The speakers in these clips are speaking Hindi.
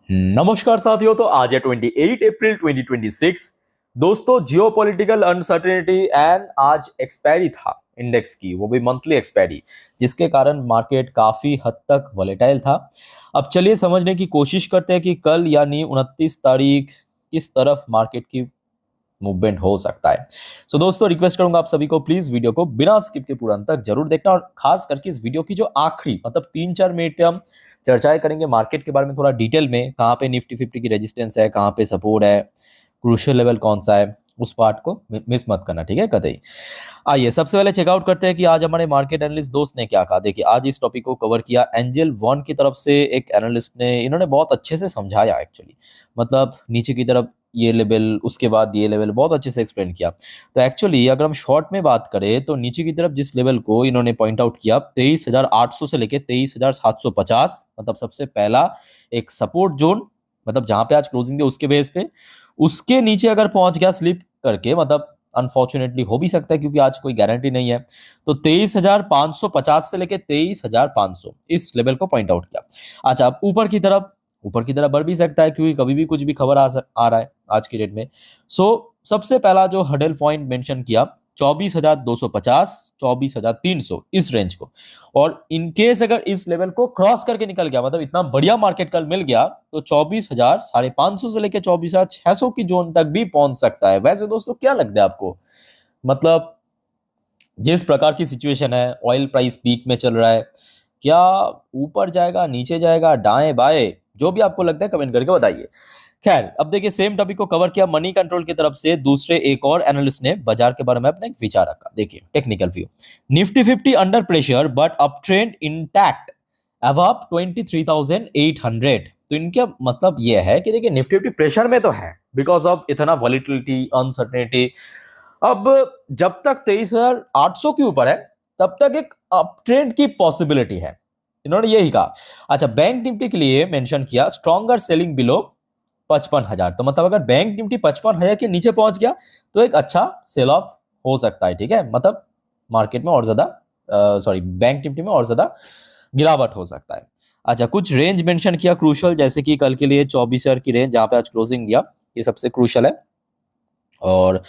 नमस्कार साथियों। तो आज है 28 अप्रैल 2026। दोस्तों, जियोपॉलिटिकल अनसर्टेनिटी एंड आज एक्सपायरी था इंडेक्स की, वो भी मंथली एक्सपायरी, जिसके कारण मार्केट काफी हद तक वॉलेटाइल था। अब चलिए समझने की कोशिश करते हैं कि कल यानी 29 तारीख किस तरफ मार्केट की मूवमेंट हो सकता है। सो दोस्तों, रिक्वेस्ट करूंगा आप सभी को प्लीज वीडियो को बिना स्किप के पूरा अंत तक जरूर देखना, और खास करके इस वीडियो की जो आखिरी मतलब 3-4 मिनट पे हम चर्चाएं करेंगे मार्केट के बारे में थोड़ा डिटेल में, कहाँ पे निफ्टी फिफ्टी की रेजिस्टेंस है, कहाँ पे सपोर्ट है, क्रूशियल लेवल कौन सा है, उस पार्ट को मिस मत करना, ठीक है कतई। आइए सबसे पहले चेकआउट करते हैं कि आज हमारे मार्केट एनालिस्ट दोस्त ने क्या कहा। देखिए, आज इस टॉपिक को कवर किया एंजल वन की तरफ से एक एनालिस्ट ने, इन्होंने बहुत अच्छे से समझाया एक्चुअली, मतलब नीचे की तरफ ये लेवल, उसके बाद ये लेवल, बहुत अच्छे से एक्सप्लेन किया। तो एक्चुअली अगर हम शॉर्ट में बात करें तो नीचे की तरफ जिस लेवल को इन्होंने पॉइंट आउट किया 23,800 से लेके 23,750, मतलब सबसे पहला एक सपोर्ट जोन, मतलब जहां पे आज क्लोजिंग है उसके बेस पे, उसके नीचे अगर पहुंच गया स्लिप करके, मतलब अनफॉर्चुनेटली हो भी सकता है क्योंकि आज कोई गारंटी नहीं है, तो 23,550 से लेके 23,500 इस लेवल को पॉइंट आउट किया। अच्छा, अब ऊपर की तरफ बढ़ भी सकता है क्योंकि कभी भी कुछ भी खबर आ रहा है आज की डेट में। सबसे पहला जो हडल पॉइंट मेंशन किया 24,250, 24,300 इस रेंज को, और इनकेस अगर इस लेवल को क्रॉस करके निकल गया, मतलब इतना बढ़िया मार्केट कल मिल गया, तो 24,550 से लेकर 24,600 की जोन तक भी पहुंच सकता है। वैसे दोस्तों क्या लगता है आपको, मतलब जिस प्रकार की सिचुएशन है, ऑयल प्राइस पीक में चल रहा है, क्या ऊपर जाएगा, नीचे जाएगा, दाएं बाएं, जो भी आपको लगता है कमेंट करके बताइए। खैर, अब देखिए सेम टॉपिक को कवर किया मनी कंट्रोल की तरफ से दूसरे एक और एनालिस्ट ने बाजार के बारे में अपना एक विचार रखा। देखिए technical view, Nifty 50 under pressure but up trend intact above 23,800। तो इनका मतलब यह है कि देखिए निफ्टी 50 प्रेशर में तो है बिकॉज ऑफ इतना वॉलिटिलिटी, अनसर्टेनिटी। अब जब तक 23,800 के ऊपर है तब तक एक अप ट्रेंड की पॉसिबिलिटी है, इन्होंने यही कहा। अच्छा, बैंक निफ्टी के लिए मेंशन किया स्ट्रॉन्गर सेलिंग बिलो 55,000। तो मतलब अगर बैंक निफ्टी 55,000 के नीचे पहुंच गया तो एक अच्छा सेल ऑफ हो सकता है, ठीक है, मतलब मार्केट में और ज्यादा, सॉरी बैंक निफ्टी में और ज्यादा गिरावट हो सकता है। अच्छा, कुछ रेंज मेंशन किया क्रूशल, जैसे कि कल के लिए 24,000 की रेंज जहां पे आज क्लोजिंग दिया, ये सबसे क्रूशल है, और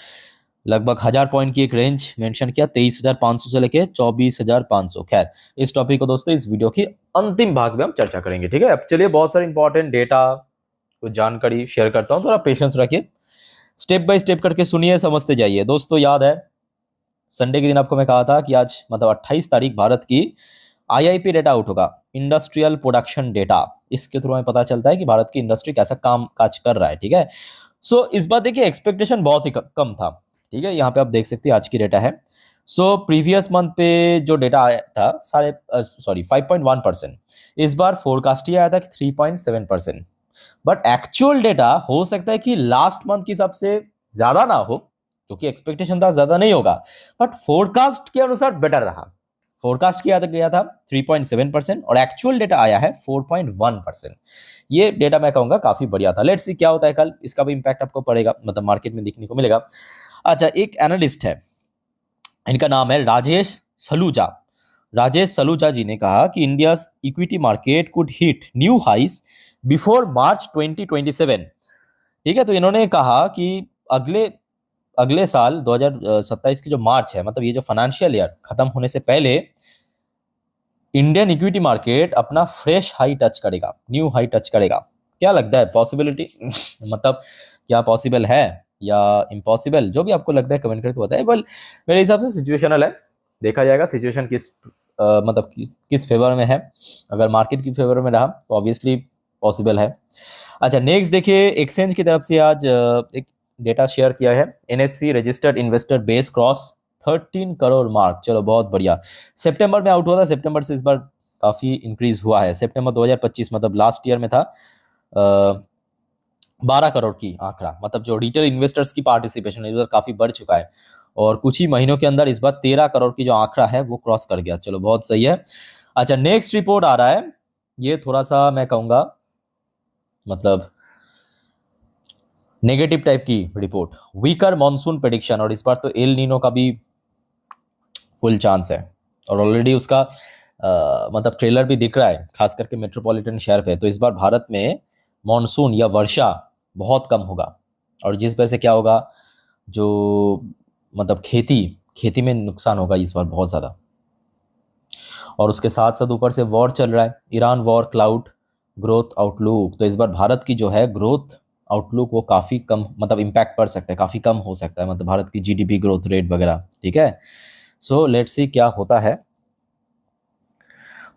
लगभग 1,000 पॉइंट की एक रेंज मेंशन किया 23,500 से लेके 24,500। खैर, इस टॉपिक को दोस्तों इस वीडियो की अंतिम भाग में हम चर्चा करेंगे, ठीक है। अब चलिए बहुत सारे इंपॉर्टेंट डेटा, कुछ जानकारी शेयर करता हूं, थोड़ा पेशेंस रखिए, स्टेप बाय स्टेप करके सुनिए, समझते जाइए। दोस्तों याद है संडे के दिन आपको मैं कहा था कि आज मतलब 28 तारीख भारत की आईआईपी डेटा आउट होगा, इंडस्ट्रियल प्रोडक्शन डेटा। इसके थ्रू हमें पता चलता है कि भारत की इंडस्ट्री कैसा काम काज कर रहा है, ठीक है। इस बार देखिए एक्सपेक्टेशन बहुत ही कम था, ठीक है, यहाँ पे आप देख सकते हैं आज की डेटा है। प्रीवियस मंथ पे जो डेटा आया था 5.1%, इस बार फोरकास्ट ही आया था कि 3.7%। बट एक्चुअल डेटा हो सकता है कि लास्ट मंथ के हिसाब से ज्यादा ना हो, क्योंकि एक्सपेक्टेशन था ज्यादा नहीं होगा, बट फोरकास्ट के अनुसार बेटर रहा। फोरकास्ट किया गया था 3.7% और एक्चुअल डेटा आया है 4.1%। ये डेटा मैं कहूंगा काफी बढ़िया था। लेट्स सी क्या होता है कल, इसका भी इंपैक्ट आपको पड़ेगा, मतलब मार्केट में दिखने को मिलेगा। अच्छा, एक एनालिस्ट है, इनका नाम है राजेश सलूजा। राजेश सलूजा जी ने कहा कि India equity market could hit new highs before March 2027। ठीक है, तो इन्होंने कहा कि अगले अगले साल 2027 की जो मार्च है, मतलब ये जो फाइनेंशियल ईयर खत्म होने से पहले इंडियन इक्विटी मार्केट अपना फ्रेश हाई टच करेगा, न्यू हाई टच करेगा। क्या लगता है पॉसिबिलिटी मतलब क्या पॉसिबल है या इम्पॉसिबल, जो भी आपको लगता है कमेंट करके बताएं। बल मेरे हिसाब से सिचुएशनल है, देखा जाएगा सिचुएशन मतलब किस फेवर में है। अगर मार्केट की फेवर में रहा तो ऑब्वियसली पॉसिबल है। अच्छा, नेक्स्ट देखिए एक्सचेंज की तरफ से आज एक डेटा शेयर किया है, NSC registered investor base cross 13 crore mark. चलो बहुत बढ़िया, सितंबर में आउट हुआ था, सितंबर से इस बार काफी इंक्रीज हुआ है। सितंबर 2025 मतलब लास्ट ईयर में था 12 करोड़ की आंकड़ा, मतलब जो रिटेल इन्वेस्टर्स की पार्टिसिपेशन इस बार काफी बढ़ चुका है, और कुछ ही महीनों के अंदर इस बार 13 करोड़ की जो आंकड़ा है वो क्रॉस कर गया। चलो बहुत सही है। अच्छा, नेक्स्ट रिपोर्ट आ रहा है, ये थोड़ा सा मैं कहूंगा मतलब नेगेटिव टाइप की रिपोर्ट, वीकर मॉनसून प्रेडिक्शन, और इस बार तो एल नीनो का भी फुल चांस है, और ऑलरेडी उसका मतलब ट्रेलर भी दिख रहा है, खास करके मेट्रोपॉलिटन शहर पे। तो इस बार भारत में मॉनसून या वर्षा बहुत कम होगा, और जिस वजह से क्या होगा, जो मतलब खेती में नुकसान होगा इस बार बहुत ज़्यादा। और उसके साथ साथ ऊपर से वॉर चल रहा है, Iran war cloud growth outlook. तो इस बार भारत की जो है ग्रोथ आउटलुक वो काफ़ी कम, मतलब इम्पैक्ट पड़ सकता है, काफ़ी कम हो सकता है, मतलब भारत की जीडीपी ग्रोथ रेट वगैरह। ठीक है, सो लेट्स सी क्या होता है।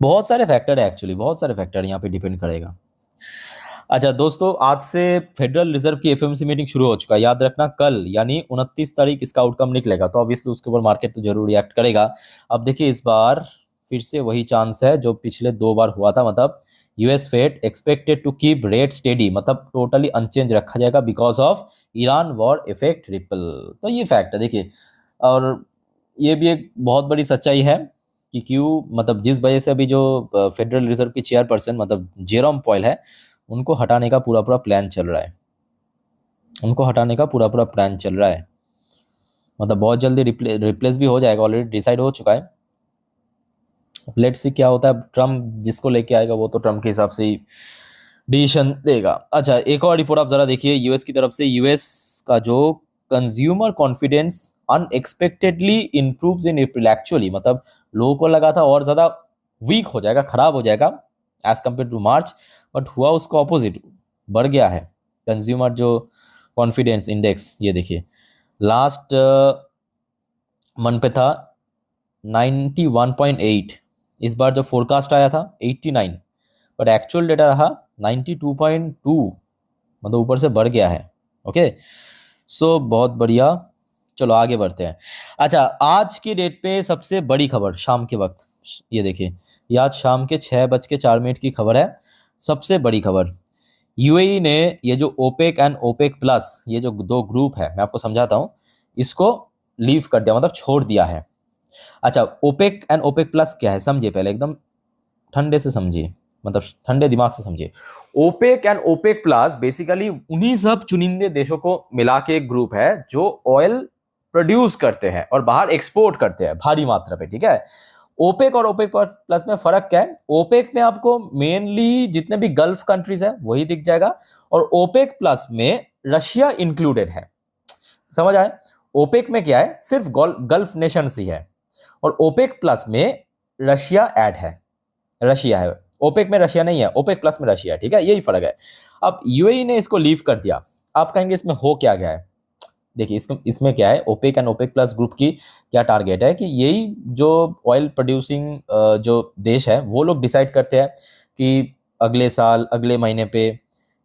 बहुत सारे फैक्टर है एक्चुअली, बहुत सारे फैक्टर यहाँ पे डिपेंड करेगा। अच्छा दोस्तों, आज से फेडरल रिजर्व की एफओएमसी मीटिंग शुरू हो चुका है। याद रखना कल यानी 29 तारीख इसका आउटकम निकलेगा, तो ऑब्वियसली उसके ऊपर मार्केट तो जरूर रिएक्ट करेगा। अब देखिए इस बार फिर से वही चांस है जो पिछले 2 बार हुआ था, मतलब US Fed expected to keep rate steady, मतलब टोटली अनचेंज रखा जाएगा because of Iran war effect ripple. तो ये फैक्ट है देखिए, और ये भी एक बहुत बड़ी सच्चाई है कि क्यों, मतलब जिस वजह से अभी जो फेडरल रिजर्व की चेयरपर्सन मतलब जेरोम पॉयल है, उनको हटाने का पूरा पूरा प्लान चल रहा है, उनको हटाने का पूरा पूरा प्लान चल रहा है। मतलब बहुत जल्दी रिप्लेस भी हो जाएगा, ऑलरेडी डिसाइड हो चुका है। लेट्स सी क्या होता है। ट्रम्प जिसको लेके आएगा वो तो ट्रम्प के हिसाब से ही डिसीजन देगा। अच्छा, एक और रिपोर्ट आप जरा देखिए यूएस की तरफ से। यूएस का जो कंज्यूमर कॉन्फिडेंस अनएक्सपेक्टेडली इंप्रूव्स इन अप्रैल। एक्चुअली मतलब लोगों को लगा था और ज़्यादा वीक हो जाएगा, खराब हो जाएगा as compare to March, but हुआ उसका ऑपोजिट, बढ़ गया है कंज्यूमर जो कॉन्फिडेंस इंडेक्स। ये देखिए लास्ट मंथ पे था 91.8, इस बार जो फोरकास्ट आया था 89, बट एक्चुअल डेटा रहा 92.2, मतलब ऊपर से बढ़ गया है। ओके, सो बहुत बढ़िया, चलो आगे बढ़ते हैं। अच्छा, आज की डेट पे सबसे बड़ी खबर शाम के वक्त, ये देखिए, ये आज शाम के 6:04 की खबर है। सबसे बड़ी खबर, यूएई ने ये जो ओपेक एंड ओपेक प्लस, ये जो दो ग्रुप है मैं आपको समझाता हूँ, इसको लीव कर दिया, मतलब छोड़ दिया है। अच्छा, ओपेक एंड ओपेक प्लस क्या है समझिए पहले, एकदम ठंडे से समझिए, मतलब ठंडे दिमाग से समझिए। OPEC and OPEC plus basically उन्हीं सब चुनिंदे देशों को मिला के एक ग्रुप है जो ऑयल प्रोड्यूस करते हैं और बाहर एक्सपोर्ट करते हैं भारी मात्रा पे। ठीक है, ओपेक और ओपेक प्लस में फर्क क्या है? ओपेक में आपको मेनली जितने भी गल्फ कंट्रीज है वही दिख जाएगा, और ओपेक प्लस में रशिया इंक्लूडेड है। समझ आए? ओपेक में क्या है, सिर्फ गल्फ नेशंस ही है, और ओपेक प्लस में रशिया ऐड है, रशिया है। ओपेक में रशिया नहीं है, ओपेक प्लस में रशिया है। ठीक है, यही फर्क है। अब यूएई ने इसको लीव कर दिया। आप कहेंगे इसमें हो क्या गया है? देखिए इसमें क्या है, OPEC and OPEC plus group की क्या टारगेट है कि यही जो ऑयल प्रोड्यूसिंग जो देश है वो लोग डिसाइड करते हैं कि अगले साल अगले महीने पे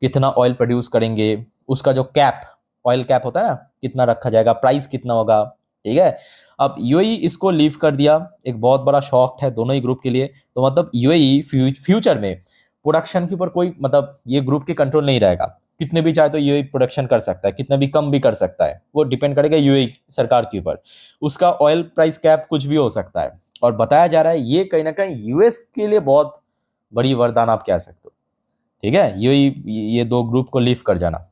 कितना ऑयल प्रोड्यूस करेंगे, उसका जो कैप, ऑयल कैप होता है ना, कितना रखा जाएगा, प्राइस कितना होगा। ठीक है, अब यूएई इसको लीव कर दिया, एक बहुत बड़ा शॉक है दोनों ही ग्रुप के लिए। तो मतलब यूएई फ्यूचर में प्रोडक्शन के ऊपर कोई, मतलब ये ग्रुप के कंट्रोल नहीं रहेगा, कितने भी चाहे तो यूएई प्रोडक्शन कर सकता है, कितना भी कम भी कर सकता है, वो डिपेंड करेगा यूएई सरकार के ऊपर। उसका ऑयल प्राइस कैप कुछ भी हो सकता है, और बताया जा रहा है ये कहीं ना कहीं यूएस के लिए बहुत बड़ी वरदान आप कह सकते हो। ठीक है, ये दो ग्रुप को लीव कर जाना।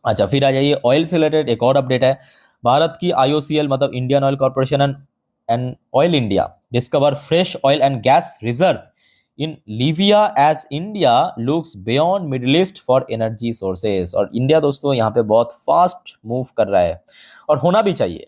अच्छा, फिर आ जाइए ऑयल से रिलेटेड एक और अपडेट है। भारत की आईओसीएल मतलब Indian Oil Corporation and Oil India discover fresh oil and gas reserve in Libya as India looks beyond Middle East for energy sources. और इंडिया दोस्तों यहाँ पे बहुत फास्ट मूव कर रहा है, और होना भी चाहिए।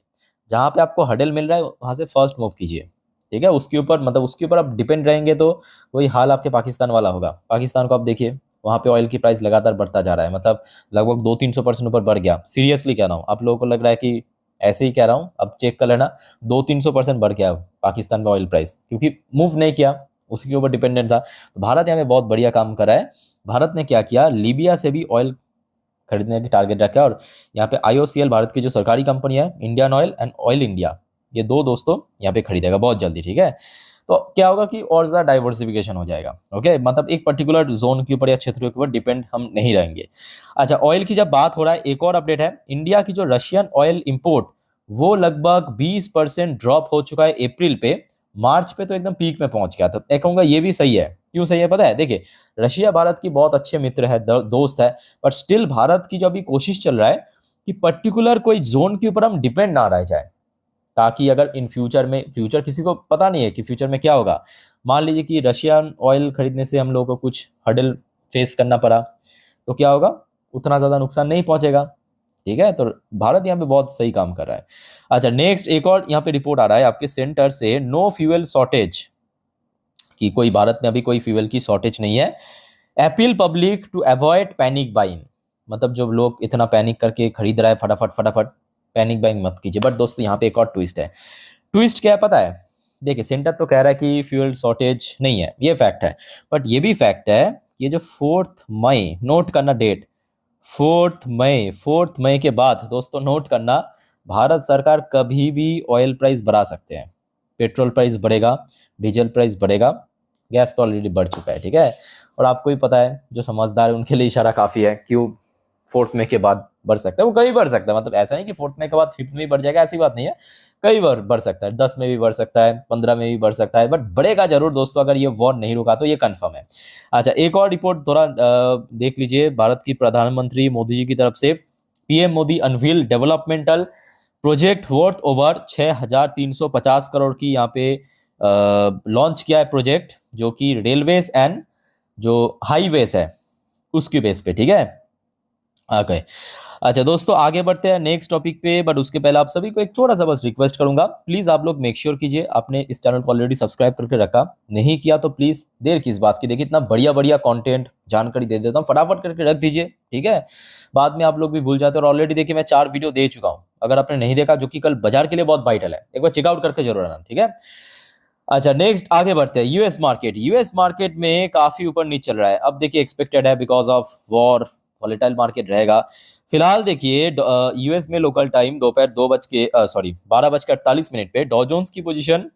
जहाँ पे आपको हडल मिल रहा है वहाँ से फर्स्ट मूव कीजिए। ठीक है, उसके ऊपर मतलब उसके ऊपर आप डिपेंड रहेंगे तो वही हाल आपके पाकिस्तान वाला होगा। पाकिस्तान को आप देखिए, वहाँ पे ऑयल की प्राइस लगातार बढ़ता जा रहा है, मतलब लगभग 200-300% ऊपर बढ़ गया। सीरियसली कह रहा हूँ, आप लोगों को लग रहा है कि ऐसे ही कह रहा हूँ, अब चेक कर लेना, 200-300% बढ़ गया पाकिस्तान में ऑयल प्राइस, क्योंकि मूव नहीं किया, उसी के ऊपर डिपेंडेंट था। तो भारत यहाँ पे बहुत बढ़िया काम करा है। भारत ने क्या किया, लीबिया से भी ऑयल खरीदने की टारगेट रखा है, और यहाँ पे आईओसीएल भारत की जो सरकारी कंपनी है, Indian oil and Oil India, ये दो दोस्तों यहाँ पे खरीदेगा बहुत जल्दी। ठीक है, तो क्या होगा कि और ज़्यादा डाइवर्सिफिकेशन हो जाएगा। ओके, मतलब एक पर्टिकुलर जोन के ऊपर या क्षेत्र के ऊपर डिपेंड हम नहीं रहेंगे। अच्छा, ऑयल की जब बात हो रहा है, एक और अपडेट है। इंडिया की जो रशियन ऑयल इंपोर्ट वो लगभग 20% ड्रॉप हो चुका है अप्रैल पे। मार्च पे तो एकदम पीक में पहुंच गया। तो मैं कहूँगा ये भी सही है। क्यों सही है पता है? देखिए, रशिया भारत की बहुत अच्छे मित्र है, दोस्त है, बट स्टिल भारत की जो अभी कोशिश चल रहा है कि पर्टिकुलर कोई जोन के ऊपर हम डिपेंड ना रह जाए, ताकि अगर इन फ्यूचर में, फ्यूचर किसी को पता नहीं है कि फ्यूचर में क्या होगा, मान लीजिए कि रशियन ऑयल खरीदने से हम लोगों को कुछ हर्डल फेस करना पड़ा, तो क्या होगा, उतना ज़्यादा नुकसान नहीं पहुंचेगा। ठीक है, तो भारत यहाँ पे बहुत सही काम कर रहा है। अच्छा, नेक्स्ट एक और यहाँ पे रिपोर्ट आ रहा है आपके सेंटर से, नो फ्यूल शॉर्टेज, कि कोई भारत में अभी कोई फ्यूल की शॉर्टेज नहीं है। Appeal public to avoid panic buying, मतलब जो लोग इतना पैनिक करके खरीद रहा है फटाफट फटाफट, पैनिक बाइंग मत कीजिए। बट दोस्तों यहाँ पे एक और ट्विस्ट है। ट्विस्ट क्या है पता है? देखिए, सेंटर तो कह रहा है कि फ्यूल शॉर्टेज नहीं है, ये फैक्ट है। बट ये भी फैक्ट है कि ये जो 4 मई, नोट करना डेट, 4 मई, 4 मई के बाद दोस्तों नोट करना, भारत सरकार कभी भी ऑयल प्राइस बढ़ा सकते हैं। पेट्रोल प्राइस बढ़ेगा, डीजल प्राइस बढ़ेगा, गैस तो ऑलरेडी बढ़ चुका है। ठीक है, और आपको भी पता है जो समझदार है उनके लिए इशारा काफ़ी है, क्यों 4 मई के बाद बढ़ सकता है, वो कभी बढ़ सकता है। मतलब ऐसा नहीं कि 4 मई के बाद 5 में बढ़ जाएगा, ऐसी बात नहीं है। कई बार बढ़ सकता है, 10 में भी बढ़ सकता है, 15 में भी बढ़ सकता है, बट बढ़ेगा जरूर दोस्तों, अगर ये वॉर नहीं रुका तो, ये कंफर्म है। अच्छा, एक और रिपोर्ट थोड़ा देख लीजिए, भारत की प्रधानमंत्री मोदी जी की तरफ से, PM Modi unveil developmental project worth over 6,350 crore की यहाँ पे लॉन्च किया है प्रोजेक्ट, जो कि रेलवेज एंड जो हाईवेज है उसकी बेस पे। ठीक है, आ गए। अच्छा दोस्तों, आगे बढ़ते हैं नेक्स्ट टॉपिक पे, बट उसके पहले आप सभी को एक छोटा सा बस रिक्वेस्ट करूंगा, प्लीज आप लोग मेक श्योर कीजिए आपने इस चैनल को ऑलरेडी सब्सक्राइब करके रखा, नहीं किया तो प्लीज देर किस बात की, देखिए इतना बढ़िया बढ़िया कंटेंट जानकारी दे देता हूँ, फटाफट करके रख दीजिए। ठीक है, बाद में आप लोग भी भूल जाते हैं। और ऑलरेडी देखिए मैं 4 वीडियो दे चुका हूँ, अगर आपने नहीं देखा, जो कि कल बाजार के लिए बहुत वाइटल है, एक बार चेकआउट करके जरूर आना। ठीक है, अच्छा नेक्स्ट आगे बढ़ते हैं। यूएस मार्केट, यूएस मार्केट में काफी ऊपर नीचे चल रहा है। अब देखिए एक्सपेक्टेड है because of war, volatile market रहेगा। फिलहाल देखिए यूएस में लोकल टाइम दोपहर 12:48 पे डॉ जोन्स की पोजीशन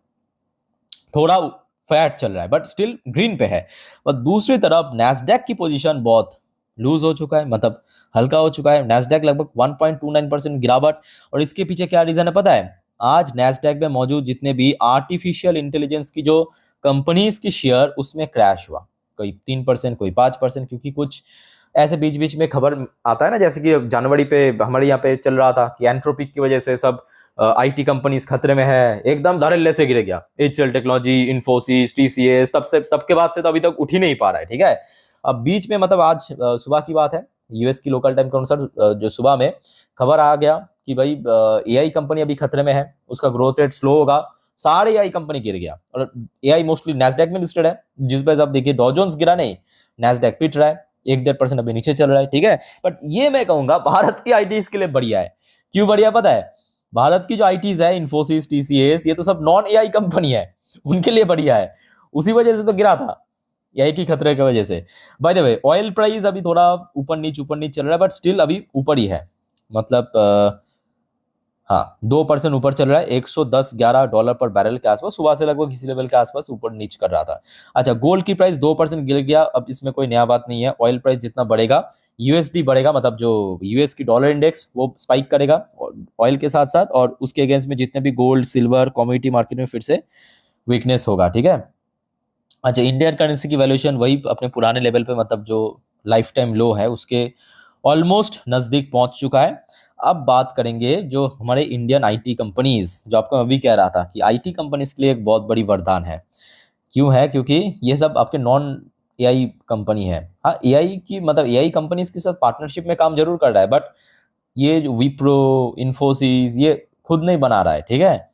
थोड़ा फ्लैट चल रहा है, बट स्टिल ग्रीन पे है। पर दूसरी तरफ नैस्डैक की पोजीशन बहुत लूज हो चुका है, मतलब हल्का हो चुका है। नैस्डैक लगभग 1.29% गिरावट। और इसके पीछे क्या रीजन है पता है? आज नैस्डैक में मौजूद जितने भी आर्टिफिशियल इंटेलिजेंस की जो कंपनीज की शेयर, उसमें क्रैश हुआ, कोई 3%, कोई 5%, क्योंकि कुछ ऐसे बीच बीच में खबर आता है ना, जैसे कि जनवरी पे हमारे यहाँ पे चल रहा था कि एंट्रोपिक की वजह से सब आईटी कंपनीज खतरे में है, एकदम धड़ल्ले से गिर गया। एचसीएल टेक्नोलॉजी, इन्फोसिस, टीसीएस, तब के बाद से तो अभी तक उठ ही नहीं पा रहा है। ठीक है, अब बीच में मतलब आज सुबह की बात है, यूएस की लोकल टाइम के अनुसार जो सुबह में खबर आ गया कि भाई एआई कंपनी अभी खतरे में है, उसका ग्रोथ रेट स्लो होगा, सारे एआई कंपनी गिर गया। और एआई मोस्टली नैस्डैक में लिस्टेड है, जिस वजह से आप देखिए डॉ जोन्स गिरा नहीं, नैस्डैक पिट रहा है, 1-1.5% अभी नीचे चल रहा है। ठीक है, बट ये मैं कहूंगा भारत की आईटी के लिए बढ़िया है। क्यों बढ़िया पता है? भारत की जो आईटीज है, इन्फोसिस, टीसीएस, ये तो सब नॉन एआई कंपनी है, उनके लिए बढ़िया है। उसी वजह से तो गिरा था, एआई की खतरे की वजह से। By the way, oil price अभी थोड़ा ऊपर नीचे चल रहा है, बट स्टिल अभी ऊपर ही है, मतलब हाँ 2% ऊपर चल रहा है, 110-11 डॉलर पर बैरल के आसपास, सुबह से लगभग इसी लेवल के आसपास ऊपर नीचे कर रहा था। अच्छा, गोल्ड की प्राइस 2% गिर गया। अब इसमें कोई नया बात नहीं है, ऑयल प्राइस जितना बढ़ेगा यूएसडी बढ़ेगा, मतलब जो यूएस की डॉलर इंडेक्स वो स्पाइक करेगा ऑयल के साथ साथ, और उसके अगेंस्ट में जितने भी गोल्ड, सिल्वर, कमोडिटी मार्केट में फिर से वीकनेस होगा। ठीक है, अच्छा इंडियन करेंसी की वैल्यूएशन वही अपने पुराने लेवल पे, मतलब जो लाइफ टाइम लो है उसके ऑलमोस्ट नजदीक पहुंच चुका है। अब बात करेंगे जो हमारे इंडियन आईटी कंपनीज, जो आपको मैं अभी कह रहा था कि आईटी कंपनीज के लिए एक बहुत बड़ी वरदान है। क्यों है? क्योंकि ये सब आपके नॉन एआई कंपनी है। हाँ, एआई की मतलब एआई कंपनीज के साथ पार्टनरशिप में काम जरूर कर रहा है, बट ये जो विप्रो, इन्फोसिस, ये खुद नहीं बना रहा है। ठीक है,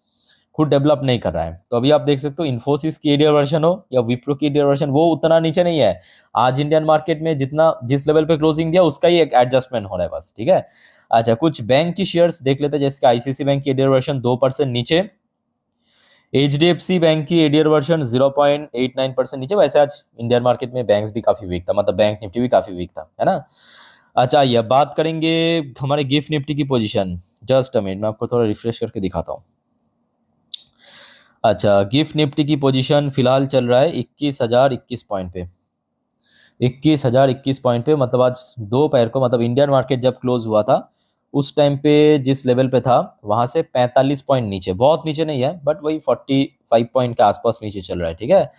खुद डेवलप नहीं कर रहा है। तो अभी आप देख सकते हो इन्फोसिस की एडियर वर्जन हो या विप्रो की एडियर वर्जन, वो उतना नीचे नहीं है। आज इंडियन मार्केट में जितना जिस लेवल पे क्लोजिंग दिया उसका ही एक एडजस्टमेंट हो रहा है बस। ठीक है, अच्छा कुछ बैंक की शेयर्स देख लेते हैं, जैसे कि आईसीआईसी बैंक की एडियर वर्जन 2% नीचे, एचडीएफसी बैंक की एडियर वर्जन 0.89% नीचे। वैसे आज इंडियन मार्केट में बैंक्स भी काफी वीक था, मतलब बैंक निफ्टी भी काफी वीक था, है ना। अच्छा ये बात करेंगे हमारे गिफ्ट निफ्टी की पोजीशन, जस्ट अ मिनट मैं आपको थोड़ा रिफ्रेश करके दिखाता हूँ। अच्छा, गिफ्ट निफ्टी की पोजीशन फिलहाल चल रहा है 21,021 पॉइंट पे, 21,021 पॉइंट पे। मतलब आज दोपहर को, मतलब इंडियन मार्केट जब क्लोज हुआ था उस टाइम पे जिस लेवल पे था वहां से 45 पॉइंट नीचे, बहुत नीचे नहीं है बट वही 45 पॉइंट के आसपास नीचे चल रहा है। ठीक है,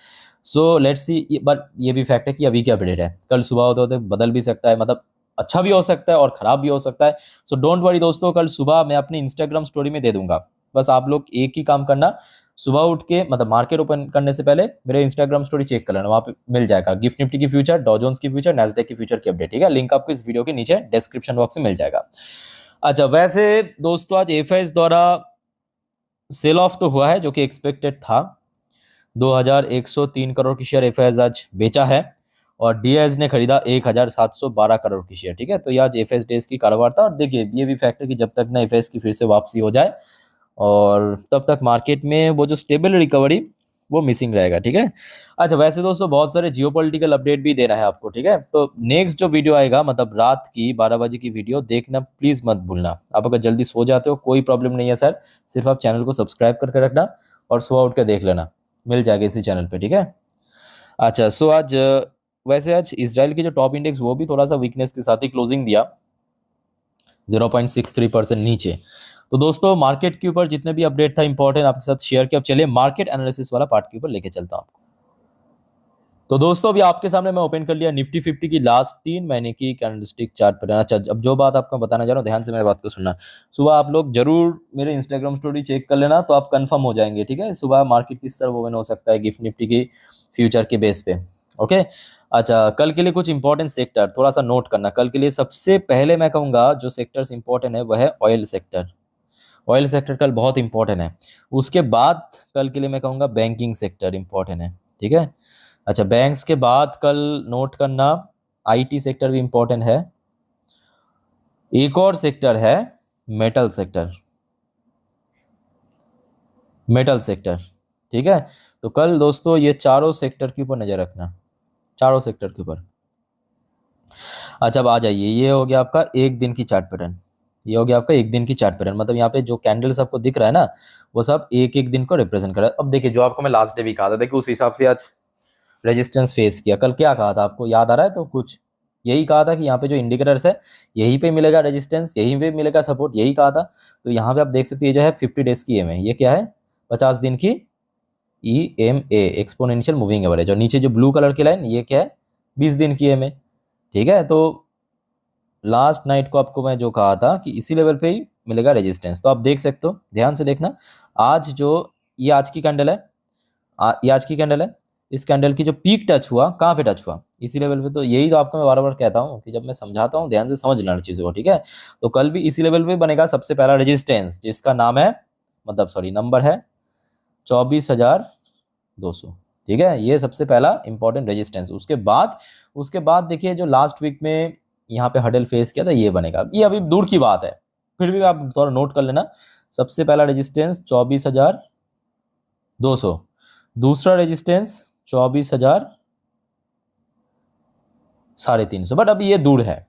सो लेट्स सी। बट ये भी फैक्ट है कि अभी क्या अपडेट है, कल सुबह होते होते बदल भी सकता है, मतलब अच्छा भी हो सकता है और खराब भी हो सकता है। सो डोंट वरी दोस्तों, कल सुबह मैं अपनी इंस्टाग्राम स्टोरी में दे दूंगा। बस आप लोग एक ही काम करना, सुबह उठ के मतलब मार्केट ओपन करने से पहले मेरे इंस्टाग्राम स्टोरी चेक कर लेना, वहाँ पे मिल जाएगा गिफ्ट निफ्टी की फ्यूचर, डॉ जोन्स की फ्यूचर, नैस्डैक की फ्यूचर की अपडेट, ठीक है। लिंक आपको इस वीडियो के नीचे डिस्क्रिप्शन बॉक्स में मिल जाएगा। अच्छा, वैसे दोस्तों आज एफआईएस द्वारा सेल ऑफ तो हुआ है जो कि एक्सपेक्टेड था। 2103 करोड़ की शेयर एफआईएस आज बेचा है और डीआईएस ने खरीदा 1712 करोड़ की शेयर, ठीक है। तो ये आज एफआईएस डेज की कारोबार था। और देखिए ये भी फैक्ट है कि जब तक ना एफआईएस की फिर से वापसी हो जाए और तब तक मार्केट में वो जो स्टेबल रिकवरी वो मिसिंग रहेगा, ठीक है। अच्छा, वैसे दोस्तों बहुत सारे जियोपॉलिटिकल अपडेट भी दे रहा है आपको, ठीक है। तो नेक्स्ट जो वीडियो आएगा मतलब रात की 12 बजे की वीडियो देखना प्लीज मत भूलना। आप अगर जल्दी सो जाते हो कोई प्रॉब्लम नहीं है सर, सिर्फ आप चैनल को सब्सक्राइब करके रखना और सुबह उठ के देख लेना, मिल जाएगा इसी चैनल पे, ठीक है। अच्छा, सो आज वैसे आज इसराइल की जो टॉप इंडेक्स वो भी थोड़ा सा वीकनेस के साथ ही क्लोजिंग दिया 0.63% नीचे। तो दोस्तों मार्केट के ऊपर जितने भी अपडेट था इंपॉर्टेंट आपके साथ शेयर किया। अब चलिए मार्केट एनालिसिस वाला पार्ट के ऊपर लेके चलता हूं आपको। तो दोस्तों अभी आपके सामने मैं ओपन कर लिया निफ्टी 50 की लास्ट 3 महीने की कैंडलस्टिक चार्ट पर। अच्छा, अब जो बात आपको बताना चाह रहा हूँ ध्यान से मेरी बात को सुनना। सुबह आप लोग जरूर मेरे इंस्टाग्राम स्टोरी चेक कर लेना तो आप कंफर्म हो जाएंगे, ठीक है। सुबह मार्केट किस तरह ओपन हो सकता है गिफ्ट निफ्टी की फ्यूचर के बेस पे, ओके। अच्छा, कल के लिए कुछ इंपॉर्टेंट सेक्टर थोड़ा सा नोट करना। कल के लिए सबसे पहले मैं कहूँगा जो सेक्टर्स इंपॉर्टेंट है वह है ऑयल सेक्टर। ऑयल सेक्टर कल बहुत इंपॉर्टेंट है। उसके बाद कल के लिए मैं कहूँगा बैंकिंग सेक्टर इंपॉर्टेंट है, ठीक है। अच्छा, बैंक्स के बाद कल नोट करना आईटी सेक्टर भी इंपॉर्टेंट है। एक और सेक्टर है मेटल सेक्टर, मेटल सेक्टर, ठीक है। तो कल दोस्तों ये चारों सेक्टर के ऊपर नजर रखना, चारों सेक्टर के ऊपर। अच्छा, अब आ जाइए, ये हो गया आपका एक दिन की चार्ट पैटर्न, ये हो गया आपका एक दिन की चार्ट पैटर्न। मतलब यहाँ पे जो कैंडल्स आपको दिख रहा है ना वो सब एक एक दिन को रिप्रेजेंट कर रहा है। अब देखिए जो आपको मैं लास्ट डे भी कहा था, देखिए उस हिसाब से आज रेजिस्टेंस फेस किया। कल क्या कहा था आपको याद आ रहा है? तो कुछ यही कहा था कि यहाँ पे जो इंडिकेटर्स है यहीं पे मिलेगा रेजिस्टेंस, यहीं पे मिलेगा सपोर्ट, यही कहा था। तो यहाँ पे आप देख सकते हैं ये जो है 50 डेज की EMA, ये क्या है 50 दिन की EMA एक्सपोनेंशियल मूविंग एवरेज। और नीचे जो ब्लू कलर की लाइन ये क्या है 20 दिन की EMA, ठीक है। तो लास्ट नाइट को आपको मैं जो कहा था कि इसी लेवल पे ही मिलेगा रेजिस्टेंस। तो आप देख सकते हो, ध्यान से देखना। आज जो ये आज की कैंडल है, ये आज की कैंडल है, इस कैंडल की जो पीक टच हुआ कहाँ पे टच हुआ? इसी लेवल पे। तो यही तो आपको मैं बार बार कहता हूँ कि जब मैं समझाता हूँ ध्यान से समझ लेना चीज़ों को, ठीक है। तो कल भी इसी लेवल पे बनेगा सबसे पहला रेजिस्टेंस जिसका नाम है मतलब सॉरी नंबर है 24,200, ठीक है। ये सबसे पहला इंपॉर्टेंट रेजिस्टेंस। उसके बाद देखिए जो लास्ट वीक में यहाँ पे हडल फेस किया था ये बनेगा। ये अभी दूर की बात है, फिर भी आप थोड़ा नोट कर लेना। सबसे पहला रेजिस्टेंस 24,200, दूसरा रेजिस्टेंस 24,350। बट अभी ये दूर है,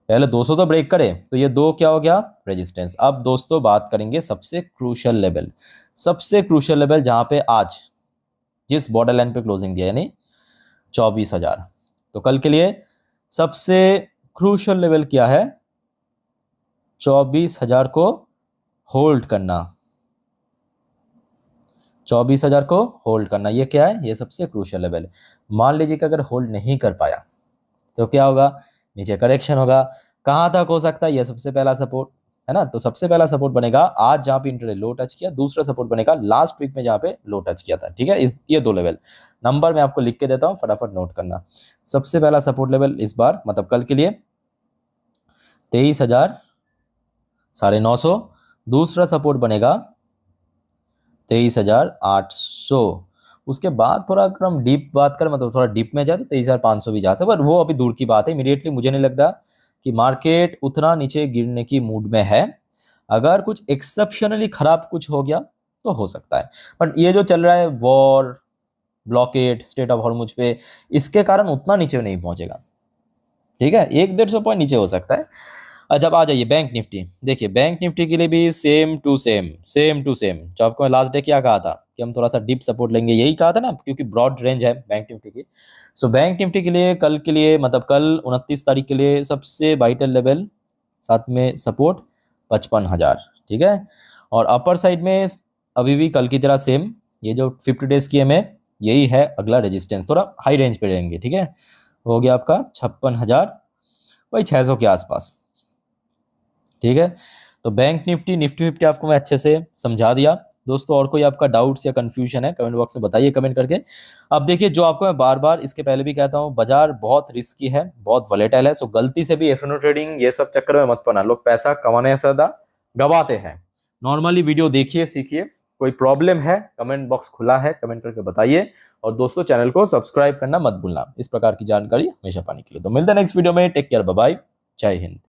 पहले 200 तो ब्रेक करे तो ये दो क्या हो गया रेजिस्टेंस। अब दोस्तों बात करेंगे सबसे क्रूशियल लेवल, सबसे क्रूशियल लेवल जहां पे आज जिस बॉर्डर लाइन पे क्लोजिंग दिया यानी 24,000। तो कल के लिए सबसे क्रूशियल लेवल क्या है? 24,000 को होल्ड करना, 24,000 को होल्ड करना, ये क्या है? ये सबसे क्रूशियल लेवल है। मान लीजिए कि अगर होल्ड नहीं कर पाया तो क्या होगा? नीचे करेक्शन होगा। कहाँ तक हो सकता है? ये सबसे पहला सपोर्ट है ना। तो सबसे पहला सपोर्ट बनेगा आज जहां पे इंट्राडे लो टच किया, दूसरा सपोर्ट बनेगा लास्ट वीक में जहां पे लो टच किया था, ठीक है। ये दो लेवल नंबर मैं आपको लिख के देता हूं, फटाफट नोट करना। सबसे पहला सपोर्ट लेवल इस बार मतलब कल के लिए 23,950, दूसरा सपोर्ट बनेगा 23,800। उसके बाद थोड़ा अगर हम डीप बात करें मतलब थोड़ा डीप में जाए तो 23,500 भी जा सकता है, पर वो अभी दूर की बात है। इमीडिएटली मुझे नहीं लगता कि मार्केट उतना नीचे गिरने की मूड में है। अगर कुछ एक्सेप्शनली खराब कुछ हो गया तो हो सकता है, बट ये जो चल रहा है war, blockade, state of Hormuz पे, इसके कारण उतना नीचे नहीं पहुंचेगा, ठीक है। 100-150 पॉइंट नीचे हो सकता है। जब आ जाइए बैंक निफ्टी, देखिए बैंक निफ्टी के लिए भी सेम टू सेम जो आपको मैं लास्ट डे क्या कहा था कि हम थोड़ा सा डीप सपोर्ट लेंगे, यही कहा था ना, क्योंकि ब्रॉड रेंज है बैंक निफ्टी की। सो बैंक निफ्टी के लिए कल के लिए मतलब कल 29 तारीख के लिए सबसे वाइटल लेवल साथ में सपोर्ट 55,000, ठीक है। और अपर साइड में अभी भी कल की तरह सेम ये जो 50 डेज की EMA यही है अगला रेजिस्टेंस, थोड़ा हाई रेंज पे रहेंगे, ठीक है। हो गया आपका 56,000, वही 600 के आसपास, ठीक है। तो बैंक निफ्टी 50 आपको मैं अच्छे से समझा दिया। दोस्तों और कोई आपका डाउट्स या कंफ्यूजन है कमेंट बॉक्स में बताइए कमेंट करके। अब देखिए, जो आपको मैं बार बार इसके पहले भी कहता हूँ, बाजार बहुत रिस्की है, बहुत वॉलेटाइल है। सो गलती से भी एफ ट्रेडिंग ये सब चक्कर में मत पड़ना। लोग पैसा कमाने से ज्यादा गवाते हैं। नॉर्मली वीडियो देखिए, सीखिए। कोई प्रॉब्लम है, कमेंट बॉक्स खुला है, कमेंट करके बताइए। और दोस्तों चैनल को सब्सक्राइब करना मत भूलना इस प्रकार की जानकारी हमेशा पाने के लिए। तो मिलते हैं नेक्स्ट वीडियो में। टेक केयर, बाय बाय, जय हिंद।